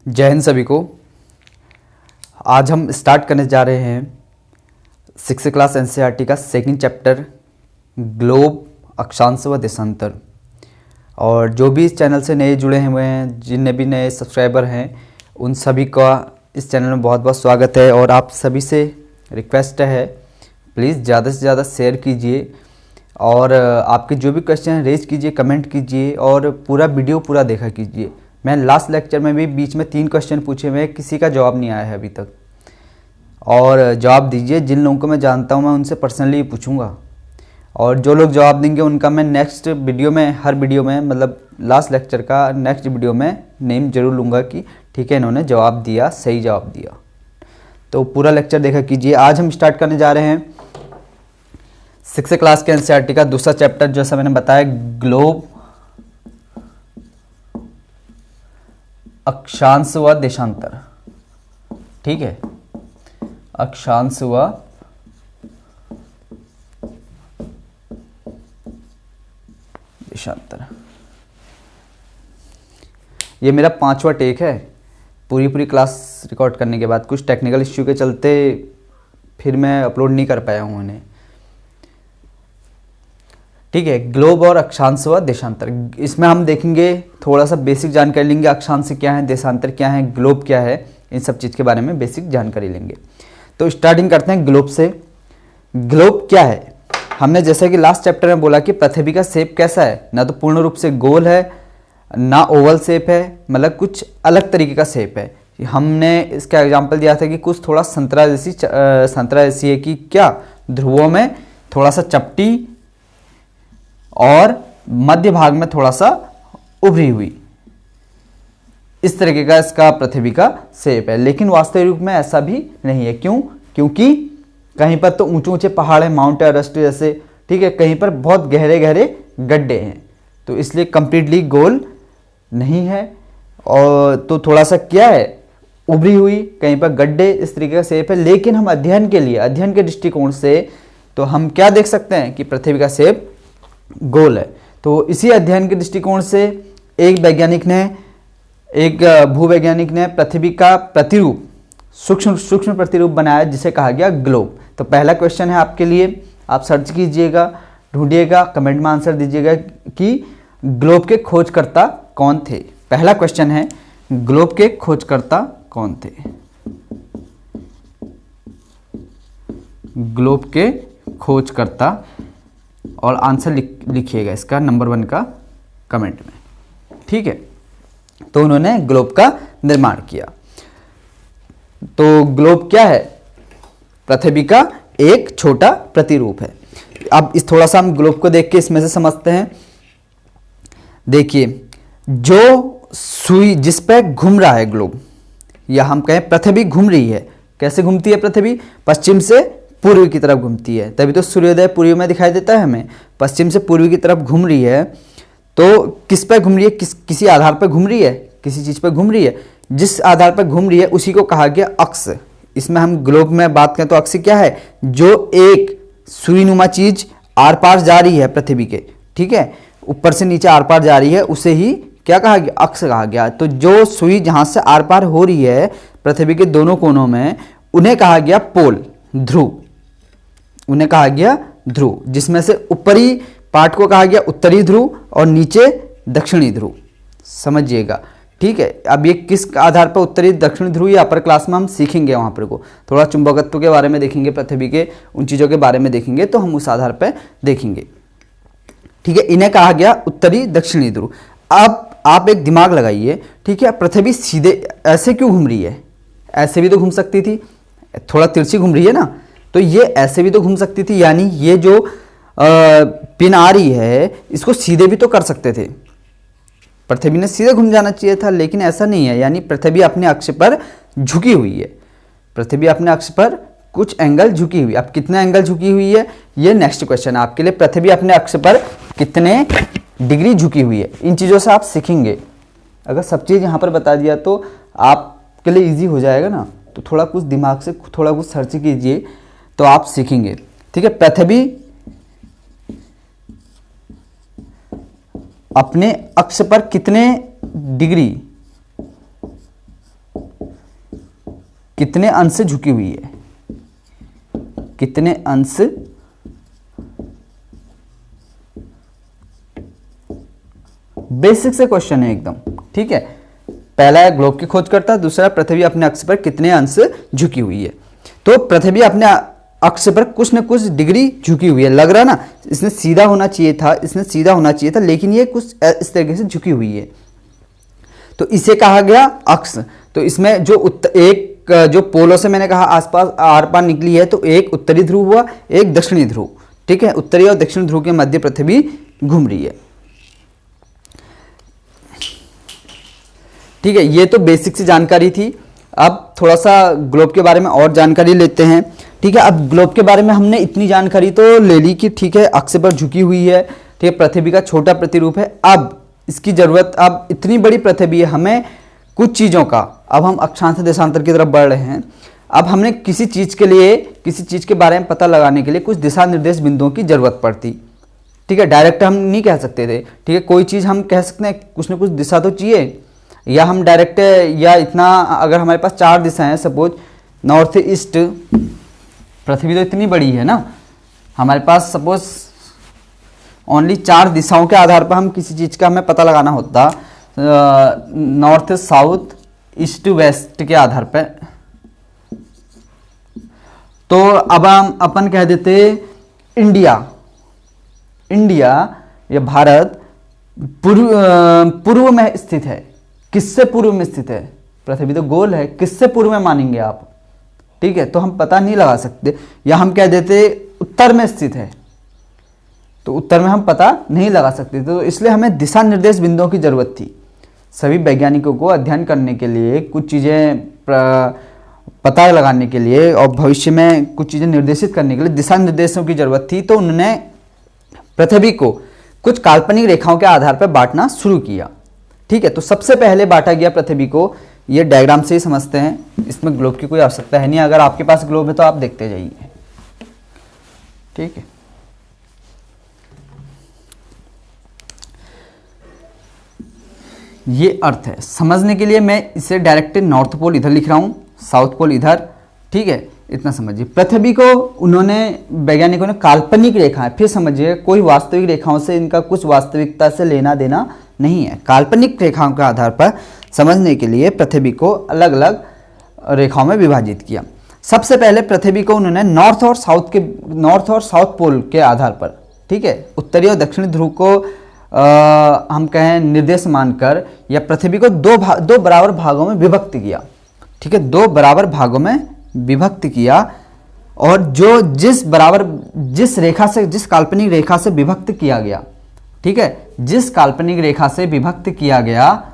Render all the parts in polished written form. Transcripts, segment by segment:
जय हिंद सभी को। आज हम स्टार्ट करने जा रहे हैं 6th क्लास एनसीईआरटी का सेकंड चैप्टर ग्लोब, अक्षांश व देशांतर। और जो भी इस चैनल से नए जुड़े हुए हैं, जितने भी नए सब्सक्राइबर हैं, उन सभी का इस चैनल में बहुत बहुत स्वागत है। और आप सभी से रिक्वेस्ट है, प्लीज़ ज़्यादा से ज़्यादा शेयर कीजिए और आपके जो भी क्वेश्चन हैं रेज कीजिए, कमेंट कीजिए और पूरा वीडियो पूरा देखा कीजिए। मैं लास्ट लेक्चर में भी बीच में 3 क्वेश्चन पूछे हुए, किसी का जवाब नहीं आया है अभी तक। और जवाब दीजिए, जिन लोगों को मैं जानता हूँ मैं उनसे पर्सनली पूछूंगा। और जो लोग जवाब देंगे उनका मैं नेक्स्ट वीडियो में, हर वीडियो में, मतलब लास्ट लेक्चर का नेक्स्ट वीडियो में नेम जरूर लूँगा कि ठीक है, इन्होंने जवाब दिया, सही जवाब दिया। तो पूरा लेक्चर देखा कीजिए। आज हम स्टार्ट करने जा रहे हैं 6th क्लास के एनसीईआरटी का दूसरा चैप्टर, जैसा मैंने बताया, ग्लोब, अक्षांश व देशांतर। ठीक है, अक्षांश व देशांतर। ये मेरा 5वां टेक है पूरी क्लास रिकॉर्ड करने के बाद। कुछ टेक्निकल इश्यू के चलते फिर मैं अपलोड नहीं कर पाया हूँ उन्हें। ठीक है, ग्लोब और अक्षांश व देशांतर, इसमें हम देखेंगे, थोड़ा सा बेसिक जानकारी लेंगे। अक्षांश क्या है, देशांतर क्या है, ग्लोब क्या है, इन सब चीज़ के बारे में बेसिक जानकारी लेंगे। तो स्टार्टिंग करते हैं ग्लोब से। ग्लोब क्या है? हमने जैसे कि लास्ट चैप्टर में बोला कि पृथ्वी का शेप कैसा है, ना तो पूर्ण रूप से गोल है, ना ओवल शेप है, मतलब कुछ अलग तरीके का शेप है। हमने इसका एग्जाम्पल दिया था कि कुछ थोड़ा संतरा जैसी है कि क्या ध्रुवों में थोड़ा सा चपटी और मध्य भाग में थोड़ा सा उभरी हुई, इस तरीके का इसका पृथ्वी का शेप है। लेकिन वास्तविक रूप में ऐसा भी नहीं है। क्यों? क्योंकि कहीं पर तो ऊंचे ऊंचे पहाड़ है, माउंट एवरेस्ट जैसे, ठीक है, कहीं पर बहुत गहरे गहरे गड्ढे हैं, तो इसलिए कंप्लीटली गोल नहीं है। और तो थोड़ा सा क्या है, उभरी हुई, कहीं पर गड्ढे, इस तरीके का शेप है। लेकिन हम अध्ययन के लिए, अध्ययन के दृष्टिकोण से तो हम क्या देख सकते हैं कि पृथ्वी का शेप गोल है। तो इसी अध्ययन के दृष्टिकोण से एक वैज्ञानिक ने, एक भूवैज्ञानिक ने पृथ्वी का प्रतिरूप, सूक्ष्म प्रतिरूप बनाया, जिसे कहा गया ग्लोब। तो पहला क्वेश्चन है आपके लिए, आप सर्च कीजिएगा, ढूंढिएगा, कमेंट में आंसर दीजिएगा कि ग्लोब के खोजकर्ता कौन थे। पहला क्वेश्चन है, ग्लोब के खोजकर्ता कौन थे? ग्लोब के खोजकर्ता, और आंसर लिखिएगा इसका नंबर 1 का कमेंट में। ठीक है, तो उन्होंने ग्लोब का निर्माण किया। तो ग्लोब क्या है? पृथ्वी का एक छोटा प्रतिरूप है। अब इस थोड़ा सा हम ग्लोब को देख के इसमें से समझते हैं। देखिए, जो सुई जिस पे घूम रहा है ग्लोब, या हम कहें पृथ्वी घूम रही है। कैसे घूमती है पृथ्वी? पश्चिम से पूर्व की तरफ घूमती है, तभी तो सूर्योदय पूर्व में दिखाई देता है हमें। पश्चिम से पूर्व की तरफ घूम रही है, तो किस पर घूम रही है? किसी आधार पर घूम रही है, किसी चीज पर घूम रही है। जिस आधार पर घूम रही है उसी को कहा गया अक्ष। इसमें हम ग्लोब में बात करें तो अक्ष क्या है? जो एक सुईनुमा चीज आर पार जा रही है पृथ्वी के, ठीक है, ऊपर से नीचे आर पार जा रही है, उसे ही क्या कहा गया? अक्ष कहा गया। तो जो सुई जहां से आर पार हो रही है पृथ्वी के दोनों कोनों में, उन्हें कहा गया पोल, ध्रुव। उन्हें कहा गया ध्रुव, जिसमें से ऊपरी पार्ट को कहा गया उत्तरी ध्रुव और नीचे दक्षिणी ध्रुव। समझिएगा, ठीक है। अब ये किस आधार पर उत्तरी दक्षिणी ध्रुव, ये अपर क्लास में हम सीखेंगे। वहां पर को थोड़ा चुंबकत्व के बारे में देखेंगे, पृथ्वी के उन चीजों के बारे में देखेंगे, तो हम उस आधार पर देखेंगे। ठीक है, इन्हें कहा गया उत्तरी दक्षिणी ध्रुव। अब आप एक दिमाग लगाइए, ठीक है, पृथ्वी सीधे ऐसे क्यों घूम रही है? ऐसे भी तो घूम सकती थी, थोड़ा तिरछी घूम रही है ना, तो ये ऐसे भी तो घूम सकती थी। यानी ये जो पिन आ रही है, इसको सीधे भी तो कर सकते थे। पृथ्वी ने सीधे घूम जाना चाहिए था, लेकिन ऐसा नहीं है। यानी पृथ्वी अपने अक्ष पर झुकी हुई है। पृथ्वी अपने अक्ष पर कुछ एंगल झुकी हुई। अब कितने एंगल झुकी हुई है, ये नेक्स्ट क्वेश्चन है आपके लिए। पृथ्वी अपने अक्ष पर कितने डिग्री झुकी हुई है, इन चीज़ों से आप सीखेंगे। अगर सब चीज़ यहाँ पर बता दिया तो आपके लिए ईजी हो जाएगा ना। तो थोड़ा कुछ दिमाग से थोड़ा कुछ सर्च कीजिए तो आप सीखेंगे। ठीक है, पृथ्वी अपने अक्ष पर कितने डिग्री कितने अंश से झुकी हुई है, कितने अंश बेसिक से क्वेश्चन है एकदम, ठीक है। पहला है ग्लोब की खोज करता, दूसरा पृथ्वी अपने अक्ष पर कितने अंश झुकी हुई है। तो पृथ्वी अपने अक्ष पर कुछ न कुछ डिग्री झुकी हुई है, लग रहा ना, इसने सीधा होना चाहिए था, इसने सीधा होना चाहिए था, लेकिन ये कुछ इस तरीके से झुकी हुई है, तो इसे कहा गया अक्ष। तो इसमें जो एक जो पोलों से मैंने कहा आसपास आर पार निकली है, तो एक उत्तरी ध्रुव हुआ, एक दक्षिणी ध्रुव, ठीक है। उत्तरी और दक्षिणी ध्रुव के मध्य पृथ्वी घूम रही है, ठीक है। ये तो बेसिक सी जानकारी थी। अब थोड़ा सा ग्लोब के बारे में और जानकारी लेते हैं, ठीक है। अब ग्लोब के बारे में हमने इतनी जानकारी तो ले ली कि ठीक है अक्ष पर झुकी हुई है, ठीक है, पृथ्वी का छोटा प्रतिरूप है। अब इसकी जरूरत, अब इतनी बड़ी पृथ्वी है, हमें कुछ चीज़ों का, अब हम अक्षांश देशांतर की तरफ बढ़ रहे हैं। अब हमने किसी चीज़ के लिए, किसी चीज़ के बारे में पता लगाने के लिए कुछ दिशा निर्देश बिंदुओं की जरूरत पड़ती, ठीक है। डायरेक्ट हम नहीं कह सकते थे, ठीक है। कोई चीज़ हम कह सकते हैं, कुछ ना कुछ दिशा तो चाहिए, या हम डायरेक्ट, या इतना, अगर हमारे पास 4 दिशाएं हैं, सपोज नॉर्थ ईस्ट, पृथ्वी तो इतनी बड़ी है ना, हमारे पास सपोज ओनली 4 दिशाओं के आधार पर हम किसी चीज़ का हमें पता लगाना होता, नॉर्थ साउथ ईस्ट वेस्ट के आधार पर, तो अब हम अपन कह देते इंडिया, इंडिया या भारत पूर्व में स्थित है। किससे पूर्व में स्थित है? पृथ्वी तो गोल है, किससे पूर्व में मानेंगे आप, ठीक है। तो हम पता नहीं लगा सकते, या हम कह देते उत्तर में स्थित है, तो उत्तर में हम पता नहीं लगा सकते। तो इसलिए हमें दिशा निर्देश बिंदुओं की जरूरत थी। सभी वैज्ञानिकों को अध्ययन करने के लिए, कुछ चीज़ें पता लगाने के लिए और भविष्य में कुछ चीज़ें निर्देशित करने के लिए दिशा निर्देशों की जरूरत थी। तो उन्होंने पृथ्वी को कुछ काल्पनिक रेखाओं के आधार पर बांटना शुरू किया, ठीक है। तो सबसे पहले बांटा गया पृथ्वी को, ये डायग्राम से ही समझते हैं, इसमें ग्लोब की कोई आवश्यकता है नहीं। अगर आपके पास ग्लोब है तो आप देखते जाइए, ठीक है। ये अर्थ है, समझने के लिए मैं इसे डायरेक्ट नॉर्थ पोल इधर लिख रहा हूं, साउथ पोल इधर, ठीक है। इतना समझिए। पृथ्वी को उन्होंने, वैज्ञानिकों ने काल्पनिक रेखाएं, फिर समझिए कोई वास्तविक रेखाओं से इनका कुछ वास्तविकता से लेना देना नहीं है, काल्पनिक रेखाओं के आधार पर समझने के लिए पृथ्वी को अलग अलग रेखाओं में विभाजित किया। सबसे पहले पृथ्वी को उन्होंने नॉर्थ और साउथ पोल के आधार पर, ठीक है, उत्तरी और दक्षिणी ध्रुव को हम कहें निर्देश मानकर, या पृथ्वी को दो बराबर भागों में विभक्त किया, ठीक है, 2 बराबर भागों में विभक्त किया। और जो जिस रेखा से, जिस काल्पनिक रेखा से विभक्त किया गया, ठीक है, जिस काल्पनिक रेखा से विभक्त किया गया,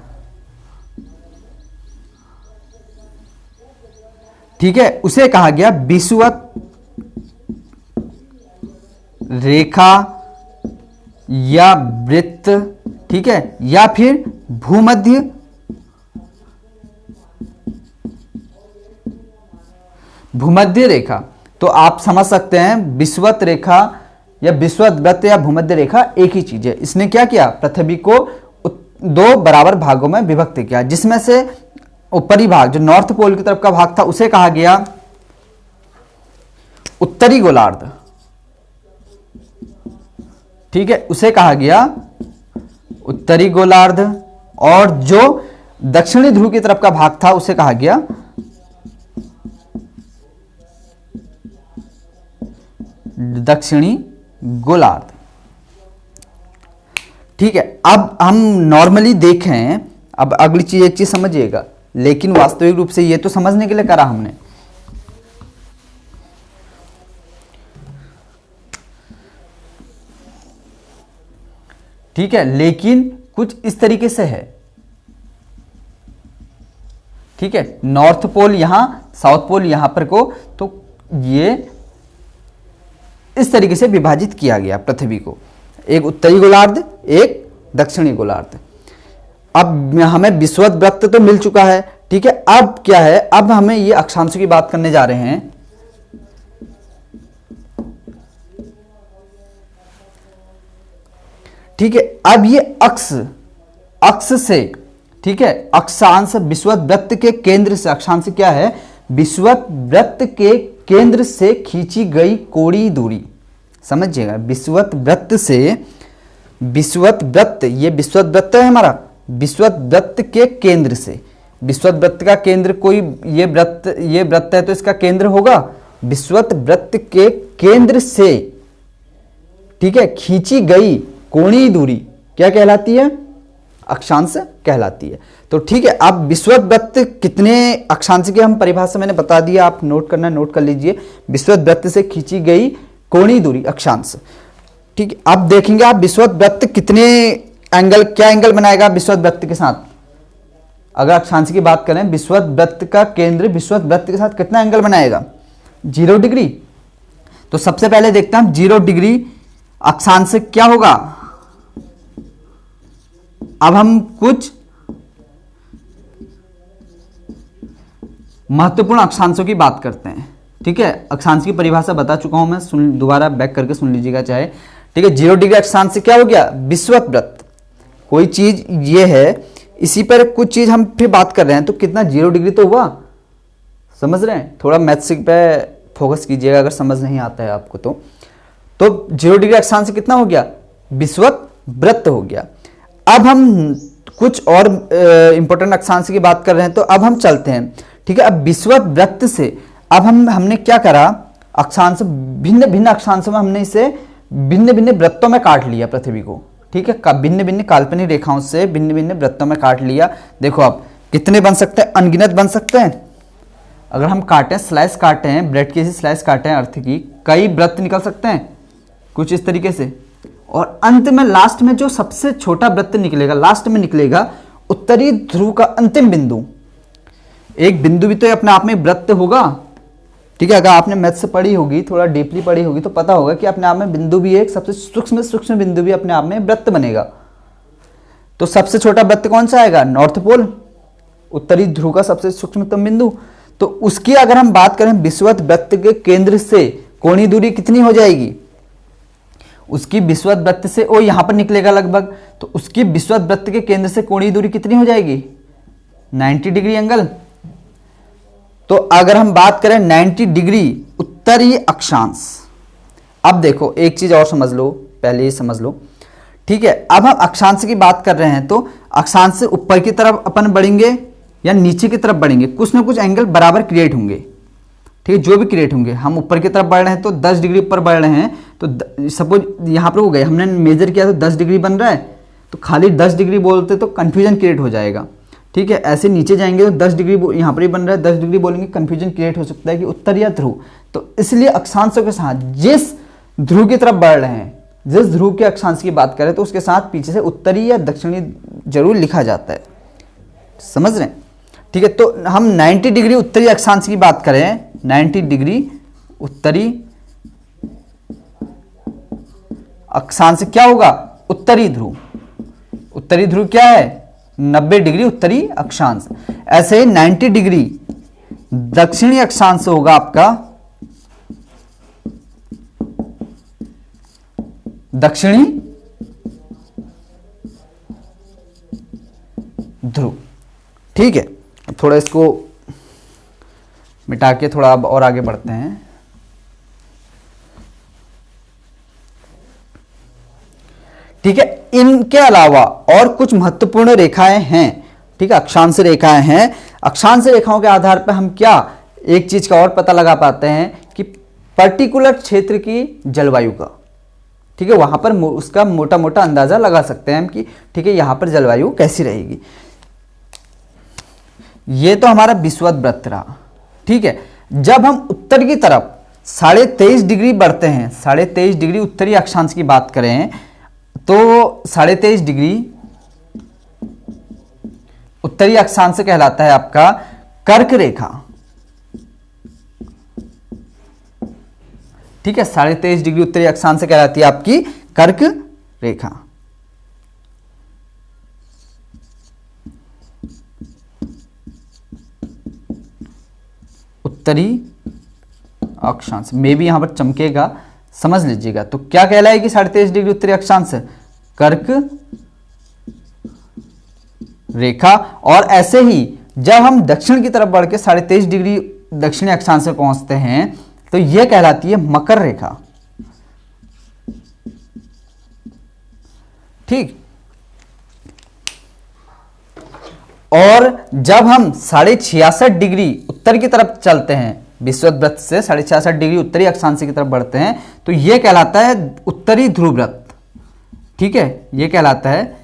ठीक है, उसे कहा गया विषुवत रेखा या वृत्त, ठीक है, या फिर भूमध्य रेखा। तो आप समझ सकते हैं विषुवत रेखा या विषुवत वृत्त या भूमध्य रेखा एक ही चीज है। इसने क्या किया? पृथ्वी को 2 बराबर भागों में विभक्त किया, जिसमें से ऊपरी भाग जो नॉर्थ पोल की तरफ का भाग था उसे कहा गया उत्तरी गोलार्ध, ठीक है, उसे कहा गया उत्तरी गोलार्ध। और जो दक्षिणी ध्रुव की तरफ का भाग था उसे कहा गया दक्षिणी गोलार्ध, ठीक है। अब हम नॉर्मली देखें, अब अगली चीज, एक चीज समझिएगा, लेकिन वास्तविक रूप से ये तो समझने के लिए करा हमने, ठीक है, लेकिन कुछ इस तरीके से है, ठीक है, नॉर्थ पोल यहां, साउथ पोल यहां पर को, तो ये इस तरीके से विभाजित किया गया पृथ्वी को, एक उत्तरी गोलार्ध, एक दक्षिणी गोलार्ध। अब हमें विषुवत वृत्त तो मिल चुका है, ठीक है। अब क्या है, अब हमें ये अक्षांशों की बात करने जा रहे हैं, ठीक है। अब ये अक्ष से, ठीक है, अक्षांश विषुवत वृत्त के केंद्र से, अक्षांश क्या है, विषुवत वृत्त के केंद्र से खींची गई कोणीय दूरी। समझिएगा, विषुवत वृत्त से, विषुवत वृत्त, ये विषुवत वृत्त है हमारा, विषुवत वृत्त के केंद्र से, विषुवत वृत्त का केंद्र कोई, ये वृत्त है तो इसका केंद्र होगा, विषुवत वृत्त के केंद्र से, ठीक है, खींची गई कोणीय दूरी क्या कहलाती है? अक्षांश कहलाती है। तो ठीक है, अब विषुवत वृत्त कितने अक्षांश की हम परिभाषा मैंने बता दिया, आप नोट करना, नोट कर लीजिए। विषुवत वृत्त से खींची गई कोणीय दूरी अक्षांश। ठीक है, अब देखेंगे आप विषुवत वृत्त कितने एंगल, क्या एंगल बनाएगा विषुवत वृत्त के साथ। अगर अक्षांश की बात करें, विषुवत वृत्त का केंद्र विषुवत वृत्त के साथ कितना एंगल बनाएगा? 0 डिग्री। तो सबसे पहले देखते हैं हम 0 डिग्री अक्षांश क्या होगा। अब हम कुछ महत्वपूर्ण अक्षांशों की बात करते हैं। ठीक है, अक्षांश की परिभाषा बता चुका हूं मैं, दोबारा बैक करके सुन लीजिएगा चाहे। ठीक है, 0 डिग्री अक्षांश क्या हो गया? विषुवत वृत्त। कोई चीज ये है, इसी पर कुछ चीज हम फिर बात कर रहे हैं, तो कितना 0 डिग्री तो हुआ। समझ रहे हैं? थोड़ा मैथ्स पे फोकस कीजिएगा अगर समझ नहीं आता है आपको तो 0 डिग्री अक्षांश कितना हो गया? विषुवत वृत्त हो गया। अब हम कुछ और इंपॉर्टेंट अक्षांश की बात कर रहे हैं, तो अब हम चलते हैं। ठीक है, अब विषुवत वृत्त से अब हमने क्या करा, अक्षांश भिन्न भिन्न अक्षांशों में हमने इसे भिन्न भिन्न वृत्तों में काट लिया पृथ्वी को। ठीक है, भिन्न भिन्न काल्पनिक रेखाओं से भिन्न भिन्न वृत्तों में काट लिया। देखो अब कितने बन सकते हैं? अनगिनत बन सकते हैं। अगर हम काटें, स्लाइस काटे हैं, ब्रेड की ऐसी स्लाइस काटे हैं अर्थ की, कई वृत्त निकल सकते हैं कुछ इस तरीके से। और अंत में लास्ट में जो सबसे छोटा वृत्त निकलेगा, लास्ट में निकलेगा उत्तरी ध्रुव का अंतिम बिंदु। एक बिंदु भी तो अपने आप में वृत्त होगा। ठीक है, अगर आपने मैथ्स पढ़ी होगी, थोड़ा डीपली पढ़ी होगी, तो पता होगा कि अपने आप में बिंदु भी एक सबसे सूक्ष्म बिंदु भी अपने आप में वृत्त बनेगा। तो सबसे छोटा वृत्त कौन सा आएगा? नॉर्थ पोल, उत्तरी ध्रुव का सबसे सूक्ष्मतम बिंदु। तो उसकी अगर हम बात करें, विषुवत वृत्त के केंद्र से कोणीय दूरी कितनी हो जाएगी? उसकी विषुवत वृत्त से वो यहां पर निकलेगा लगभग, तो उसकी विषुवत वृत्त के केंद्र से कोणीय दूरी कितनी हो जाएगी? 90 डिग्री एंगल। तो अगर हम बात करें 90 डिग्री उत्तरी अक्षांश, अब देखो एक चीज और समझ लो, पहले ही समझ लो। ठीक है, अब हम अक्षांश की बात कर रहे हैं, तो अक्षांश से ऊपर की तरफ अपन बढ़ेंगे या नीचे की तरफ बढ़ेंगे, कुछ ना कुछ एंगल बराबर क्रिएट होंगे। ठीक है, जो भी क्रिएट होंगे, हम ऊपर की तरफ बढ़ रहे हैं तो 10 डिग्री ऊपर बढ़ रहे हैं, तो सपोज यहां पर हो गए, हमने मेजर किया तो 10 डिग्री बन रहा है, तो खाली 10 डिग्री बोलते तो कंफ्यूजन क्रिएट हो जाएगा। ठीक है, ऐसे नीचे जाएंगे तो 10 डिग्री यहाँ पर ही बन रहा है, 10 डिग्री बोलेंगे, कंफ्यूजन क्रिएट हो सकता है कि उत्तर या ध्रुव। तो इसलिए अक्षांशों के साथ जिस ध्रुव की तरफ बढ़ रहे हैं, जिस ध्रुव के अक्षांश की बात करें, तो उसके साथ पीछे से उत्तरी या दक्षिणी जरूर लिखा जाता है। समझ रहे हैं? ठीक है, तो हम 90 डिग्री उत्तरी अक्षांश की बात करें, 90 डिग्री उत्तरी अक्षांश क्या होगा? उत्तरी ध्रुव। उत्तरी ध्रुव क्या है? 90 डिग्री उत्तरी अक्षांश। ऐसे ही 90 डिग्री दक्षिणी अक्षांश होगा आपका दक्षिणी ध्रुव। ठीक है, अब थोड़ा इसको मिटा के थोड़ा अब और आगे बढ़ते हैं। ठीक है, इनके अलावा और कुछ महत्वपूर्ण रेखाएं हैं। ठीक है, अक्षांश रेखाएं हैं। अक्षांश रेखाओं के आधार पर हम क्या एक चीज का और पता लगा पाते हैं कि पर्टिकुलर क्षेत्र की जलवायु का। ठीक है, वहां पर उसका मोटा मोटा अंदाजा लगा सकते हैं हम कि ठीक है यहां पर जलवायु कैसी रहेगी। ये तो हमारा विषुवत वृत्त रहा। ठीक है, जब हम उत्तर की तरफ 23.5 डिग्री बढ़ते हैं, 23.5 डिग्री उत्तरी अक्षांश की बात करें, तो 23.5 डिग्री उत्तरी अक्षांश कहलाता है आपका कर्क रेखा। ठीक है, 23.5 डिग्री उत्तरी अक्षांश कहलाती है आपकी कर्क रेखा। उत्तरी अक्षांश में भी यहां पर चमकेगा, समझ लीजिएगा। तो क्या कहलाएगी 23.5 डिग्री उत्तरी अक्षांश? कर्क रेखा। और ऐसे ही जब हम दक्षिण की तरफ बढ़ के 23.5 डिग्री दक्षिणी अक्षांश में पहुंचते हैं तो यह कहलाती है मकर रेखा। ठीक। और जब हम 66.5 डिग्री उत्तर की तरफ चलते हैं, विषुवत वृत्त से 66.5 डिग्री उत्तरी अक्षांश की तरफ बढ़ते हैं तो यह कहलाता है उत्तरी ध्रुव व्रत। ठीक है, यह कहलाता है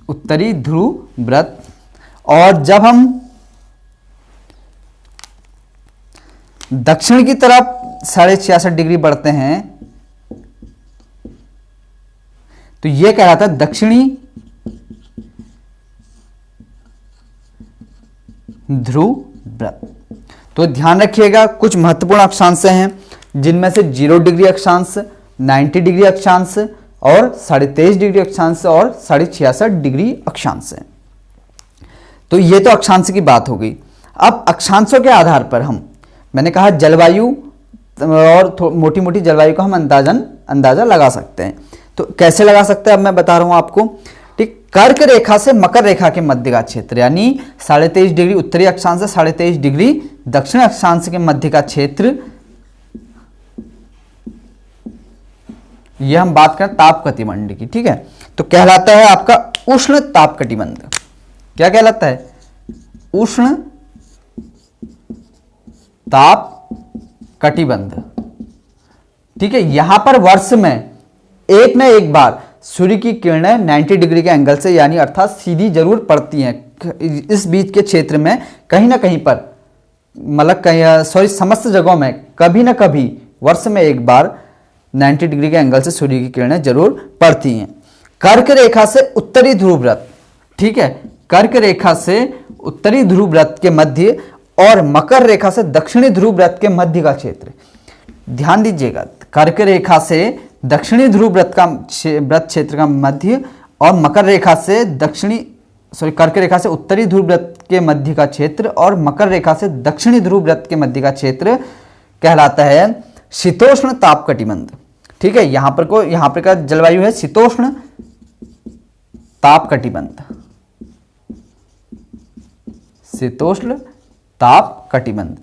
उत्तरी ध्रुव व्रत। और जब हम दक्षिण की तरफ 66.5 डिग्री बढ़ते हैं तो यह कहलाता है दक्षिणी ध्रुव व्रत। तो ध्यान रखिएगा, कुछ महत्वपूर्ण अक्षांश हैं जिनमें से 0 डिग्री अक्षांश, 90 डिग्री अक्षांश और 23.5 डिग्री अक्षांश और 66.5 डिग्री अक्षांश है। तो ये तो अक्षांश की बात हो गई। अब अक्षांशों के आधार पर मैंने कहा जलवायु और मोटी मोटी जलवायु का हम अंदाजा लगा सकते हैं। तो कैसे लगा सकते हैं अब मैं बता रहा हूं आपको। ठीक, कर्क रेखा से मकर रेखा के मध्य का क्षेत्र यानी 23.5 डिग्री उत्तरी अक्षांश से 23.5 डिग्री दक्षिण अक्षांश के मध्य का क्षेत्र, यह हम बात करें ताप कटिबंध की। ठीक है, तो कहलाता है आपका उष्ण ताप कटिबंध। क्या कहलाता है? उष्ण ताप कटिबंध। ठीक है, यहां पर वर्ष में एक न एक बार सूर्य की किरणें 90 डिग्री के एंगल से यानी अर्थात सीधी जरूर पड़ती हैं। इस बीच के क्षेत्र में कहीं ना कहीं पर मतलब समस्त जगहों में कभी ना कभी वर्ष में एक बार 90 डिग्री के एंगल से सूर्य की किरणें जरूर पड़ती हैं। कर्क रेखा से उत्तरी ध्रुव व्रत, ठीक है, कर्क रेखा से उत्तरी ध्रुव व्रत के मध्य और मकर रेखा से दक्षिणी ध्रुव व्रत के मध्य का क्षेत्र। ध्यान दीजिएगा, कर्क रेखा से दक्षिणी ध्रुव व्रत क्षेत्र का मध्य और मकर रेखा से कर्क रेखा से उत्तरी ध्रुव व्रत के मध्य का क्षेत्र और मकर रेखा से दक्षिणी ध्रुव व्रत के मध्य का क्षेत्र कहलाता है शीतोष्ण ताप कटिबंध। ठीक है, यहां पर का जलवायु है शीतोष्ण ताप कटिबंध। शीतोष्ण ताप कटिबंध।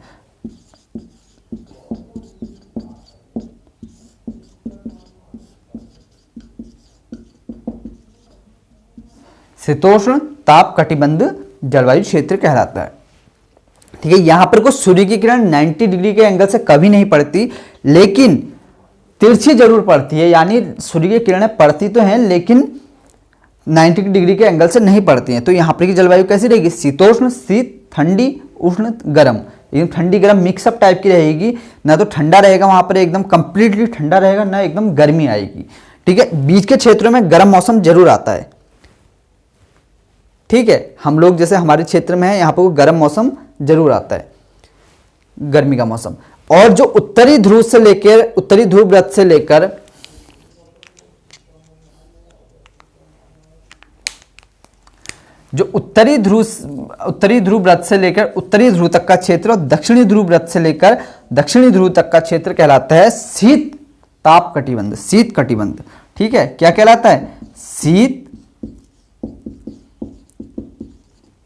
शीतोष्ण ताप कटिबंध जलवायु क्षेत्र कहलाता है। ठीक है, यहां पर को सूर्य की किरण 90 डिग्री के एंगल से कभी नहीं पड़ती, लेकिन तिरछी जरूर पड़ती है, यानी सूर्य की किरणें पड़ती तो हैं लेकिन 90 डिग्री के एंगल से नहीं पड़ती हैं। तो यहां पर की जलवायु कैसी रहेगी? शीतोष्ण, शीत, ठंडी, उष्ण, गर्म। एकदम ठंडी गर्म मिक्सअप टाइप की रहेगी, ना तो ठंडा रहेगा वहां पर एकदम कंप्लीटली ठंडा रहेगा, ना एकदम गर्मी आएगी। ठीक है, बीच के क्षेत्रों में गर्म मौसम जरूर आता है। ठीक है, हम लोग जैसे हमारे क्षेत्र में है यहां पर गर्म मौसम जरूर आता है, गर्मी का मौसम। और जो उत्तरी ध्रुव व्रत से लेकर उत्तरी ध्रुव व्रत से लेकर उत्तरी ध्रुव तक का क्षेत्र और दक्षिणी ध्रुव व्रत से लेकर दक्षिणी ध्रुव तक का क्षेत्र कहलाता है शीत ताप कटिबंध, शीत कटिबंध। ठीक है, क्या कहलाता है?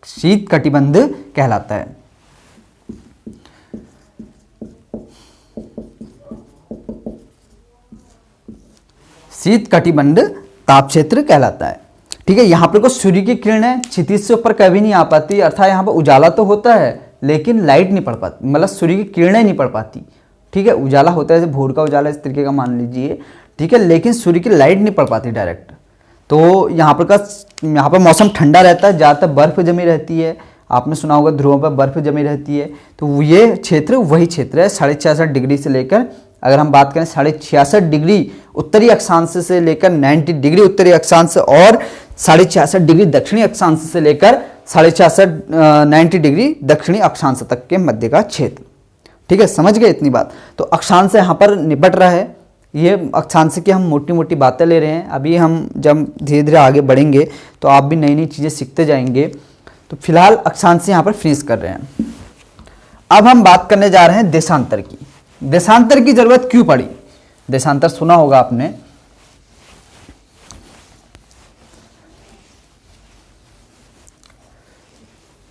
शीत कटिबंध कहलाता है। शीत कटिबंध ताप क्षेत्र कहलाता है। ठीक है, यहां पर को सूर्य की किरणें क्षितिज से ऊपर कभी नहीं आ पाती, अर्थात यहां पर उजाला तो होता है लेकिन लाइट नहीं पड़ पाती, मतलब सूर्य की किरणें नहीं पड़ पाती। ठीक है, उजाला होता है जैसे भोर का उजाला इस तरीके का मान लीजिए। ठीक है, लेकिन सूर्य की लाइट नहीं पड़ पाती डायरेक्ट। तो यहाँ पर मौसम ठंडा रहता है, ज़्यादातर बर्फ जमी रहती है। आपने सुना होगा ध्रुवों पर बर्फ जमी रहती है। तो ये क्षेत्र वही क्षेत्र है 66.5 डिग्री से लेकर, अगर हम बात करें 66.5 डिग्री उत्तरी अक्षांश से लेकर 90 डिग्री उत्तरी अक्षांश और 66.5 डिग्री दक्षिणी अक्षांश से लेकर 90 डिग्री दक्षिणी अक्षांश तक के मध्य का क्षेत्र। ठीक है, समझ गए इतनी बात? तो अक्षांश यहाँ पर निपट रहा है। ये अक्षांश की हम मोटी मोटी बातें ले रहे हैं। अभी हम जब धीरे धीरे आगे बढ़ेंगे तो आप भी नई नई चीज़ें सीखते जाएंगे। तो फिलहाल अक्षांश यहाँ पर फिनिश कर रहे हैं। अब हम बात करने जा रहे हैं देशांतर की। देशांतर की जरूरत क्यों पड़ी? देशांतर सुना होगा आपने।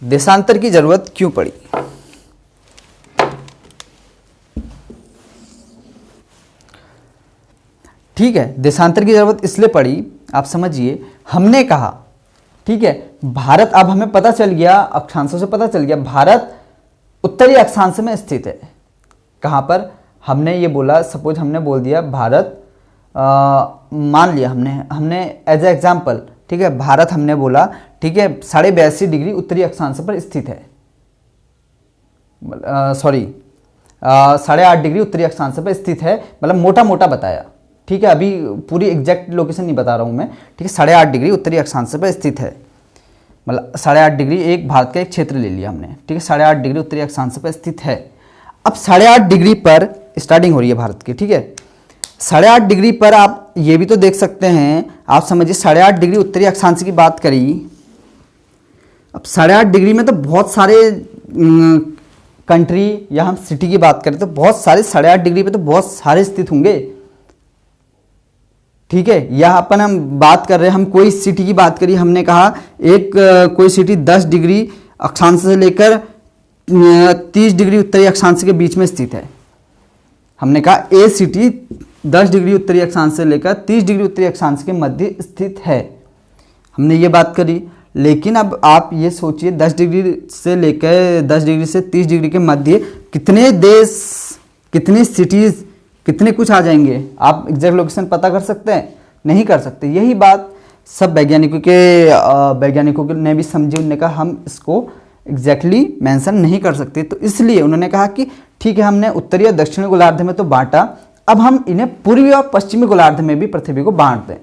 देशांतर की जरूरत क्यों पड़ी? ठीक है, देशांतर की जरूरत इसलिए पड़ी, आप समझिए, हमने कहा, ठीक है, भारत, अब हमें पता चल गया, अक्षांशों से पता चल गया भारत उत्तरी अक्षांश में स्थित है। कहाँ पर? हमने ये बोला, सपोज हमने बोल दिया भारत, मान लिया हमने एज ए एग्जाम्पल, ठीक है, भारत हमने बोला, ठीक है, 82.5 डिग्री उत्तरी अक्षांश पर स्थित है, सॉरी 8.5 डिग्री उत्तरी अक्षांश पर स्थित है, मतलब मोटा मोटा बताया, ठीक है, अभी पूरी एग्जैक्ट लोकेशन नहीं बता रहा हूँ मैं, ठीक है, 8.5 डिग्री उत्तरी अक्षांश पर स्थित है, मतलब 8.5 डिग्री एक भारत का एक क्षेत्र ले लिया हमने, ठीक है, 8.5 डिग्री उत्तरी अक्षांश पर स्थित है। अब 8.5 डिग्री पर स्टार्टिंग हो रही है भारत की, ठीक है, 8.5 डिग्री पर आप ये भी तो देख सकते हैं, आप समझिए 8.5 डिग्री उत्तरी अक्षांश की बात करी, अब 8.5 डिग्री में तो बहुत सारे कंट्री या हम सिटी की बात करें तो बहुत सारे 8.5 डिग्री पे तो बहुत सारे स्थित होंगे, ठीक है। यहाँ अपन हम बात कर रहे हैं, हम कोई सिटी की बात करिए, हमने कहा एक कोई सिटी 10 डिग्री अक्षांश से लेकर 30 डिग्री उत्तरी अक्षांश के बीच में स्थित है। हमने कहा ए सिटी 10 डिग्री उत्तरी अक्षांश से लेकर 30 डिग्री उत्तरी अक्षांश के मध्य स्थित है, हमने ये बात करी। लेकिन अब आप ये सोचिए 10 डिग्री से लेकर 10 डिग्री से 30 डिग्री के मध्य कितने देश, कितनी सिटीज़, कितने कुछ आ जाएंगे? आप एग्जैक्ट लोकेशन पता कर सकते हैं? नहीं कर सकते। यही बात सब वैज्ञानिकों ने भी समझी, उन्होंने कहा हम इसको एग्जैक्टली मेंशन नहीं कर सकते, तो इसलिए उन्होंने कहा कि ठीक है, हमने उत्तरी और दक्षिणी गोलार्ध में तो बांटा, अब हम इन्हें पूर्वी और पश्चिमी गोलार्ध में भी पृथ्वी को बांट दें,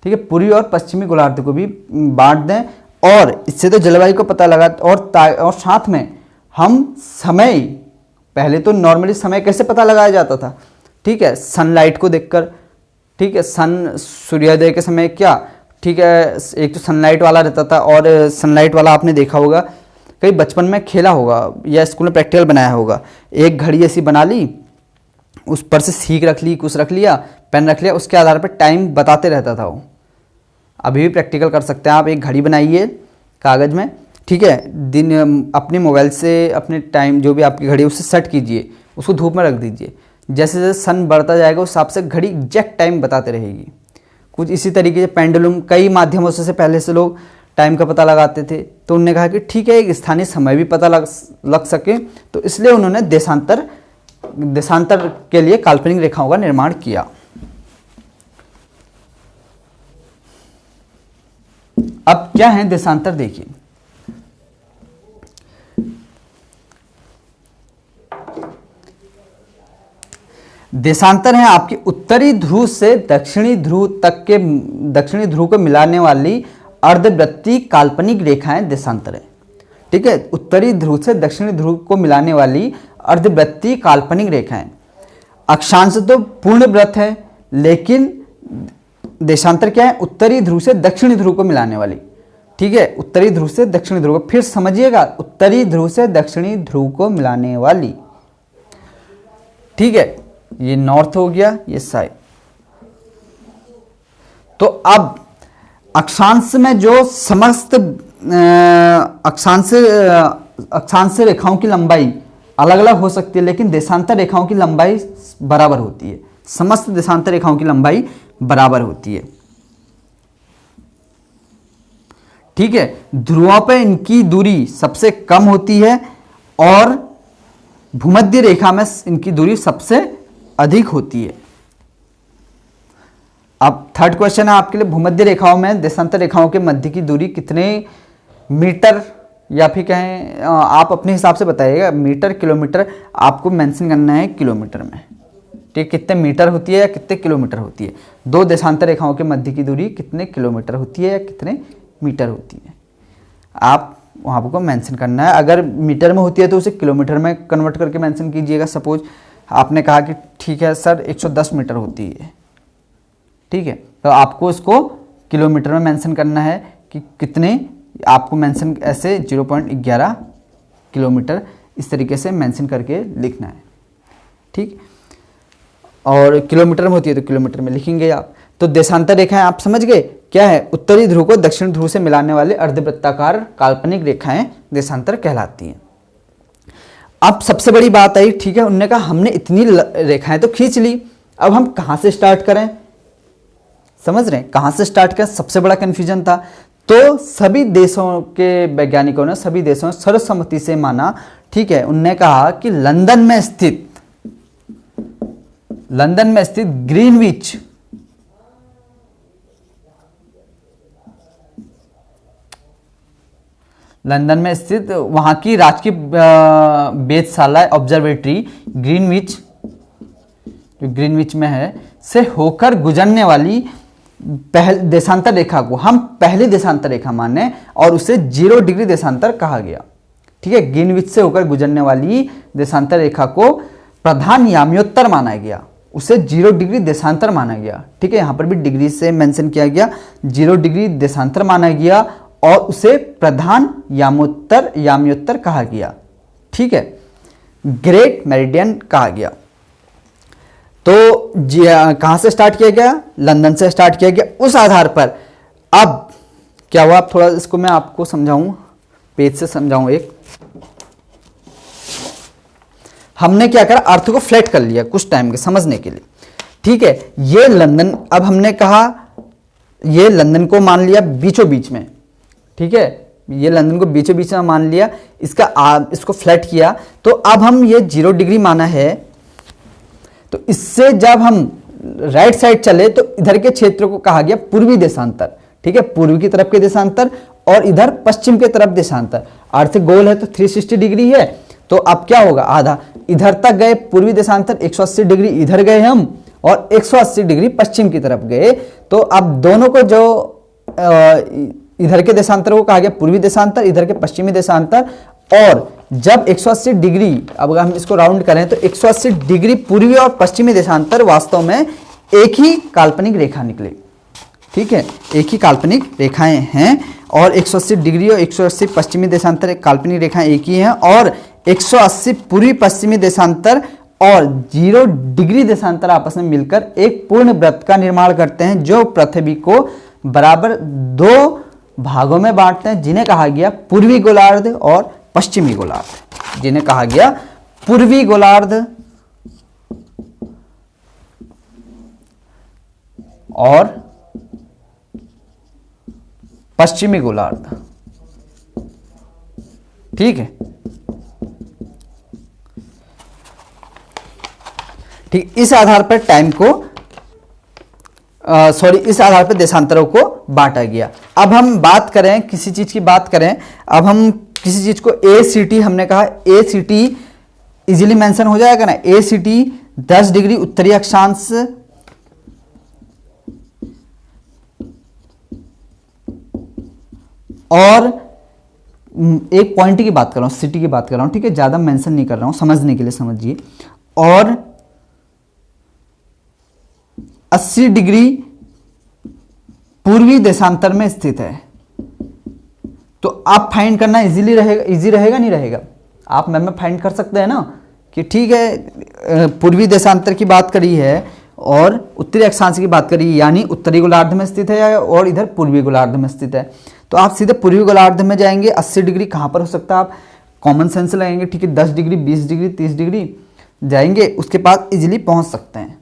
ठीक है, पूर्वी और पश्चिमी गोलार्ध को भी बांट दें, और इससे तो जलवायु को पता लगा, और साथ में हम समय, पहले तो नॉर्मली समय कैसे पता लगाया जाता था, ठीक है, सनलाइट को देखकर, ठीक है, सूर्योदय के समय क्या, ठीक है, एक तो सनलाइट वाला रहता था, और सनलाइट वाला आपने देखा होगा, कहीं बचपन में खेला होगा या स्कूल में प्रैक्टिकल बनाया होगा, एक घड़ी ऐसी बना ली, उस पर से सीख रख ली, कुछ रख लिया, पेन रख लिया, उसके आधार पर टाइम बताते रहता था वो। अभी भी प्रैक्टिकल कर सकते हैं आप, एक घड़ी बनाइए कागज़ में, ठीक है, दिन अपने मोबाइल से अपने टाइम जो भी आपकी घड़ी है उससे सेट कीजिए, उसको धूप में रख दीजिए, जैसे जैसे सन बढ़ता जाएगा उस हिसाब से घड़ी एग्जैक्ट टाइम बताते रहेगी। कुछ इसी तरीके से पेंडुलम, कई माध्यमों से पहले से लोग टाइम का पता लगाते थे, तो उन्होंने कहा कि ठीक है, एक स्थानीय समय भी पता लग सके, तो इसलिए उन्होंने देशांतर के लिए काल्पनिक रेखाओं का निर्माण किया। अब क्या है देशांतर, देखिए, देशांतर है आपकी उत्तरी ध्रुव से दक्षिणी ध्रुव को मिलाने वाली अर्धवृत्तीय काल्पनिक रेखाएं देशांतर है, ठीक है, उत्तरी ध्रुव से दक्षिणी ध्रुव को मिलाने वाली अर्धवृत्तीय काल्पनिक रेखाएं। अक्षांश तो पूर्ण वृत्त है, लेकिन देशांतर क्या है? उत्तरी ध्रुव से दक्षिणी ध्रुव को मिलाने वाली, ठीक है, उत्तरी ध्रुव से दक्षिणी ध्रुव को, फिर समझिएगा, उत्तरी ध्रुव से दक्षिणी ध्रुव को मिलाने वाली, ठीक है, ये नॉर्थ हो गया, ये साउथ। तो अब अक्षांश में जो समस्त अक्षांश रेखाओं की लंबाई अलग अलग हो सकती है, लेकिन देशांतर रेखाओं की लंबाई बराबर होती है, समस्त देशांतर रेखाओं की लंबाई बराबर होती है, ठीक है। ध्रुवों पर इनकी दूरी सबसे कम होती है और भूमध्य रेखा में इनकी दूरी सबसे अधिक होती है। अब थर्ड क्वेश्चन है आपके लिए, भूमध्य रेखाओं में देशांतर रेखाओं के मध्य की दूरी कितने मीटर, या फिर कहें आप अपने हिसाब से बताइएगा, मीटर, किलोमीटर, आपको मेंशन करना है किलोमीटर में, ठीक, कितने मीटर होती है या कितने किलोमीटर होती है। दो देशांतर रेखाओं के मध्य की दूरी कितने किलोमीटर होती है या कितने मीटर होती है, आप वहाँ को मेंशन करना है। अगर मीटर में होती है तो उसे किलोमीटर में कन्वर्ट करके मेंशन कीजिएगा। सपोज आपने कहा कि ठीक है सर 110 मीटर होती है, ठीक है, तो आपको इसको किलोमीटर में मेंशन करना है कि कितने, आपको मेंशन ऐसे 0.11 किलोमीटर इस तरीके से मेंशन करके लिखना है, ठीक, और किलोमीटर में होती है तो किलोमीटर में लिखेंगे आप। तो देशांतर रेखाएं आप समझ गए क्या है, उत्तरी ध्रुव को दक्षिण ध्रुव से मिलाने वाले अर्धवृत्ताकार काल्पनिक रेखाएं देशांतर कहलाती हैं। अब सबसे बड़ी बात आई, ठीक है, उन्होंने कहा हमने इतनी रेखाएं तो खींच ली, अब हम कहां से स्टार्ट करें, समझ रहे हैं, कहां से स्टार्ट करें, सबसे बड़ा कंफ्यूजन था। तो सभी देशों के वैज्ञानिकों ने, सभी देशों ने सर्वसम्मति से माना, ठीक है, उन्होंने कहा कि लंदन में स्थित ग्रीनविच लंदन में स्थित वहां की राजकीय वेधशाला ऑब्जर्वेटरी ग्रीनविच, जो ग्रीनविच में है, से होकर गुजरने वाली देशांतर रेखा को हम पहली देशांतर रेखा माने और उसे 0 डिग्री देशांतर कहा गया। ठीक है, ग्रीनविच से होकर गुजरने वाली देशांतर रेखा को प्रधान याम्योत्तर माना गया, उसे 0 डिग्री देशांतर माना गया। ठीक है, यहां पर भी डिग्री से मेंशन किया गया, 0 डिग्री देशांतर माना गया और उसे प्रधान याम्योत्तर कहा गया। ठीक है, ग्रेट मेरिडियन कहा गया। तो कहां से स्टार्ट किया गया, लंदन से स्टार्ट किया गया। उस आधार पर अब क्या हुआ, आप थोड़ा इसको मैं आपको समझाऊं, पेज से समझाऊं। एक हमने क्या करा, अर्थ को फ्लैट कर लिया कुछ टाइम के समझने के लिए। ठीक है, ये लंदन, अब हमने कहा ये लंदन को मान लिया बीचों बीच में। ठीक है, ये लंदन को बीचों बीच में मान लिया, इसको फ्लैट किया, तो अब हम ये 0 डिग्री माना है, तो इससे जब हम राइट साइड चले तो इधर के क्षेत्र को कहा गया पूर्वी देशांतर। ठीक है, पूर्व की तरफ के देशांतर और इधर पश्चिम के तरफ देशांतर। अर्थ गोल है तो 360 डिग्री है, तो अब क्या होगा, आधा इधर तक गए पूर्वी देशांतर, 180 डिग्री इधर गए हम और 180 डिग्री पश्चिम की तरफ गए। तो अब दोनों को जो इधर के देशांतर को कहा गया पूर्वी देशांतर, इधर के पश्चिमी देशांतर। और जब 180 डिग्री, अब अगर हम इसको राउंड करें तो 180 डिग्री पूर्वी और पश्चिमी देशांतर वास्तव में एक ही काल्पनिक रेखा निकले। ठीक है, एक ही काल्पनिक रेखाएं हैं और 180 डिग्री और 180 पश्चिमी देशांतर एक काल्पनिक रेखाएं एक ही हैं और 180 पूर्वी पश्चिमी देशांतर और 0 डिग्री देशांतर आपस में मिलकर एक पूर्ण वृत्त का निर्माण करते हैं, जो पृथ्वी को बराबर 2 भागों में बांटते हैं, जिन्हें कहा गया पूर्वी गोलार्ध और पश्चिमी गोलार्ध, जिन्हें कहा गया पूर्वी गोलार्ध और पश्चिमी गोलार्ध। ठीक है, ठीक, इस आधार पर टाइम को इस आधार पर देशांतरों को बांटा गया। अब हम बात करें किसी चीज की बात करें, अब हम किसी चीज को ACT, हमने कहा ACT इजीली मेंशन हो जाएगा ना, ACT 10 डिग्री उत्तरी अक्षांश और एक पॉइंट की बात कर रहा हूं, सिटी की बात कर रहा हूं। ठीक है, ज्यादा मेंशन नहीं कर रहा हूं, समझने के लिए समझिए। और 80 डिग्री पूर्वी देशांतर में स्थित है। तो आप फाइंड करना इजी रहेगा नहीं रहेगा, आप मैम में फाइंड कर सकते हैं ना कि ठीक है पूर्वी देशांतर की बात करी है और उत्तरी अक्षांश की बात करी, यानी उत्तरी गोलार्ध में स्थित है और इधर पूर्वी गोलार्ध में स्थित है। तो आप सीधे पूर्वी गोलार्ध में जाएंगे। 80 डिग्री कहां पर हो सकता है, आप कॉमन सेंस लगेंगे। ठीक है, 10 डिग्री 20 डिग्री 30 डिग्री जाएंगे, उसके बाद इजिली पहुंच सकते हैं,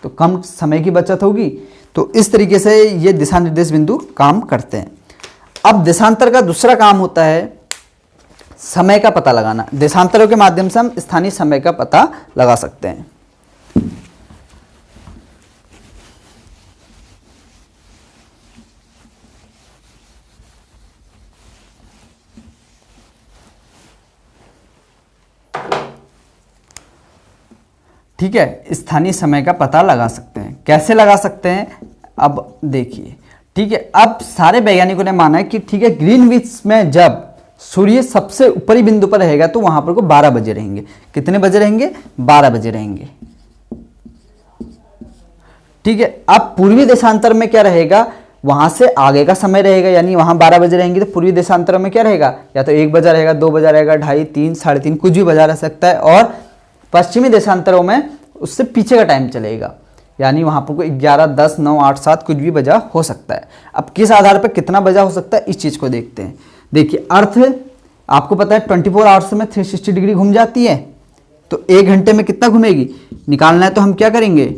तो कम समय की बचत होगी। तो इस तरीके से ये दिशा निर्देश बिंदु काम करते हैं। अब देशांतर का दूसरा काम होता है समय का पता लगाना। देशांतरों के माध्यम से हम स्थानीय समय का पता लगा सकते हैं। ठीक है, स्थानीय समय का पता लगा सकते हैं। कैसे लगा सकते हैं, अब देखिए। ठीक है, अब सारे वैज्ञानिकों ने माना है कि ठीक है, ग्रीनविच में जब सूर्य सबसे ऊपरी बिंदु पर रहेगा तो वहां पर को 12 बजे रहेंगे। कितने बजे रहेंगे, 12 बजे रहेंगे। ठीक है, अब पूर्वी देशांतर में क्या रहेगा, वहां से आगे का समय रहेगा, यानी वहां 12 बजे रहेंगे तो पूर्वी देशांतर में क्या रहेगा, या तो 1 बजा रहेगा, 2 बजा रहेगा, 2:30, 3, 3:30, कुछ भी बजा रह सकता है। और पश्चिमी देशांतरों में उससे पीछे का टाइम चलेगा, यानी वहाँ पर कोई 11, 10, 9, 8, 7 कुछ भी बजा हो सकता है। अब किस आधार पर कितना बजा हो सकता है इस चीज़ को देखते हैं। देखिए अर्थ आपको पता है 24 आवर्स में 360 डिग्री घूम जाती है, तो 1 घंटे में कितना घूमेगी निकालना है, तो हम क्या करेंगे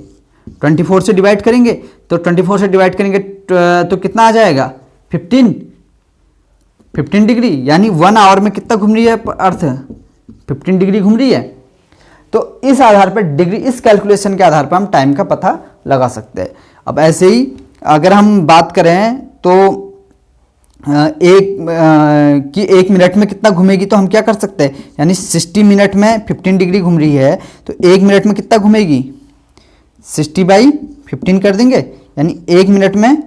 24 से डिवाइड करेंगे, तो 24 से डिवाइड करेंगे तो कितना आ जाएगा 15 डिग्री, यानी 1 आवर में कितना घूम रही है अर्थ 15 डिग्री घूम रही है। तो इस आधार पर डिग्री, इस कैलकुलेशन के आधार पर हम टाइम का पता लगा सकते हैं। अब ऐसे ही अगर हम बात करें तो एक मिनट में कितना घूमेगी, तो हम क्या कर सकते हैं, यानी 60 मिनट में 15 डिग्री घूम रही है, तो 1 मिनट में कितना घूमेगी 60/15 कर देंगे, यानी 1 मिनट में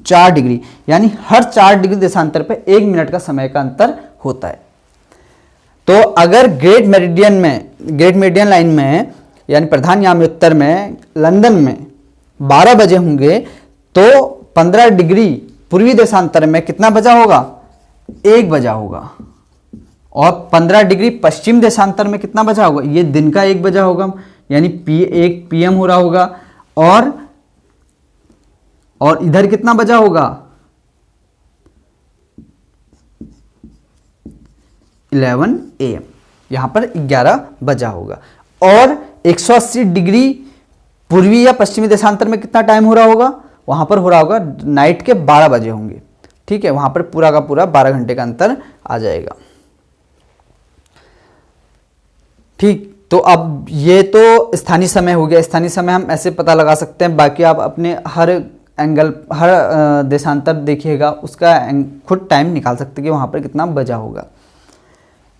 4 डिग्री, यानी हर 4 डिग्री देशांतर पे 1 मिनट का समय का अंतर होता है। तो अगर ग्रेट मेरिडियन लाइन में यानी प्रधान याम्योत्तर में लंदन में 12 बजे होंगे, तो 15 डिग्री पूर्वी देशांतर में कितना बजा होगा 1 बजा होगा, और 15 डिग्री पश्चिम देशांतर में कितना बजा होगा, ये दिन का 1 बजा होगा, यानी 1 PM हो रहा होगा, और इधर कितना बजा होगा 11 AM, यहां पर 11 बजा होगा। और 180 डिग्री पूर्वी या पश्चिमी देशांतर में कितना टाइम हो रहा होगा, वहां पर हो रहा होगा नाइट के 12 बजे होंगे। ठीक है, वहां पर पूरा का पूरा 12 घंटे का अंतर आ जाएगा। ठीक, तो अब ये तो स्थानीय समय हो गया। स्थानीय समय हम ऐसे पता लगा सकते हैं, बाकी आप अपने हर एंगल, हर देशांतर देखिएगा, उसका खुद टाइम निकाल सकते हैं कि वहां पर कितना बजा होगा।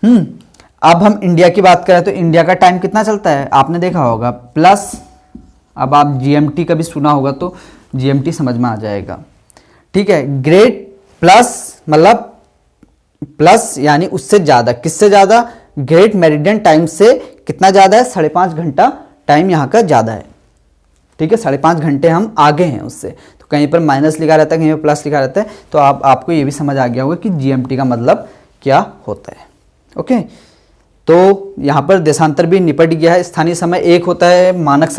अब हम इंडिया की बात करें तो इंडिया का टाइम कितना चलता है, आपने देखा होगा प्लस, अब आप GMT कभी सुना होगा तो GMT समझ में आ जाएगा। ठीक है, ग्रेट प्लस मतलब प्लस यानी उससे ज्यादा, किससे ज्यादा, ग्रेट मेरिडियन टाइम से कितना ज्यादा है, 5.5 घंटा टाइम यहाँ का ज्यादा है। ठीक है, 5.5 घंटे हम आगे हैं उससे, तो कहीं पर माइनस लिखा रहता है, कहीं पर प्लस लिखा रहता है, तो आपको ये भी समझ आ गया होगा कि GMT का मतलब क्या होता है। ओके, तो यहाँ पर देशांतर भी निपट गया है। स्थानीय समय एक होता है, मानक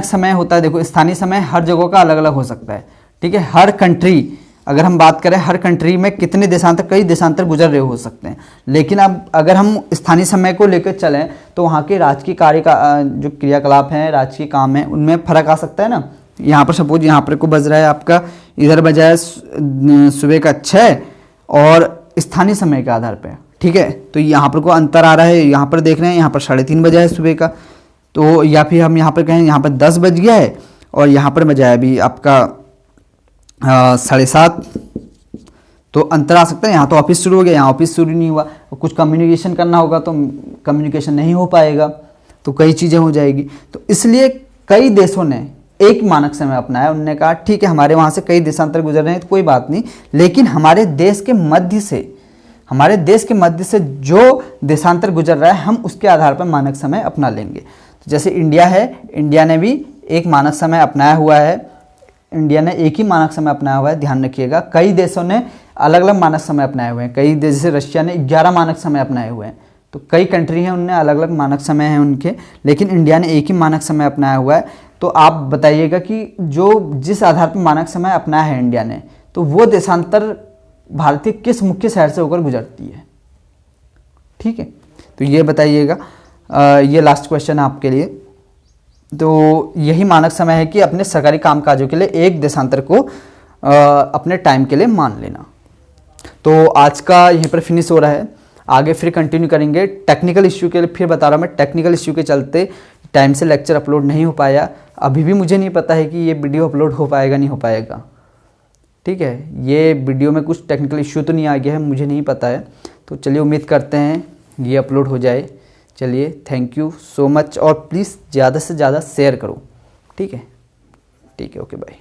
समय होता है। देखो स्थानीय समय हर जगह का अलग अलग हो सकता है। ठीक है, हर कंट्री, अगर हम बात करें हर कंट्री में कितने देशांतर, कई देशांतर गुजर रहे हो सकते हैं, लेकिन अब अगर हम स्थानीय समय को लेकर चलें तो वहाँ के राजकीय कार्य का जो क्रियाकलाप हैं, राजकीय काम है, उनमें फर्क आ सकता है ना। यहाँ पर सपोज यहाँ पर को बज रहा है आपका, इधर बजा है सुबह का 6 और स्थानीय समय के आधार पर। ठीक है, तो यहाँ पर को अंतर आ रहा है, यहाँ पर देख रहे हैं यहाँ पर 3:30 बजा है सुबह का, तो या फिर हम यहाँ पर कहें यहाँ पर 10 बज गया है और यहाँ पर बजा है अभी आपका 7:30, तो अंतर आ सकता है। यहाँ तो ऑफिस शुरू हो गया, यहाँ ऑफिस शुरू नहीं हुआ, कुछ कम्युनिकेशन करना होगा तो कम्युनिकेशन नहीं हो पाएगा, तो कई चीज़ें हो जाएगी। तो इसलिए कई देशों ने एक मानक समय अपनाया। उन्होंने कहा ठीक है हमारे वहाँ से कई देशांतर गुजर रहे हैं तो कोई बात नहीं, लेकिन हमारे देश के मध्य से जो देशांतर गुजर रहा है हम उसके आधार पर मानक समय अपना लेंगे। तो जैसे इंडिया है, इंडिया ने भी एक मानक समय अपनाया हुआ है, इंडिया ने एक ही मानक समय अपनाया हुआ है, ध्यान रखिएगा। कई देशों ने अलग अलग मानक समय अपनाए हुए हैं, कई देश जैसे रशिया ने 11 मानक समय अपनाए हुए हैं, तो कई कंट्री हैं उनने अलग अलग मानक समय हैं उनके, लेकिन इंडिया ने एक ही मानक समय अपनाया हुआ है। तो आप बताइएगा कि जिस आधार पर मानक समय अपनाया है इंडिया ने, तो वो देशांतर भारतीय किस मुख्य शहर से होकर गुजरती है। ठीक है, तो ये बताइएगा। ये लास्ट क्वेश्चन है आपके लिए। तो यही मानक समय है कि अपने सरकारी कामकाजों के लिए एक देशांतर को अपने टाइम के लिए मान लेना। तो आज का यहीं पर फिनिश हो रहा है, आगे फिर कंटिन्यू करेंगे। टेक्निकल इश्यू के लिए फिर बता रहा हूँ मैं, टेक्निकल इश्यू के चलते टाइम से लेक्चर अपलोड नहीं हो पाया। अभी भी मुझे नहीं पता है कि ये वीडियो अपलोड हो पाएगा नहीं हो पाएगा। ठीक है, ये वीडियो में कुछ टेक्निकल इश्यू तो नहीं आ गया है, मुझे नहीं पता है। तो चलिए उम्मीद करते हैं ये अपलोड हो जाए। चलिए, थैंक यू सो मच, और प्लीज़ ज़्यादा से ज़्यादा शेयर करो। ठीक है, ओके, बाय।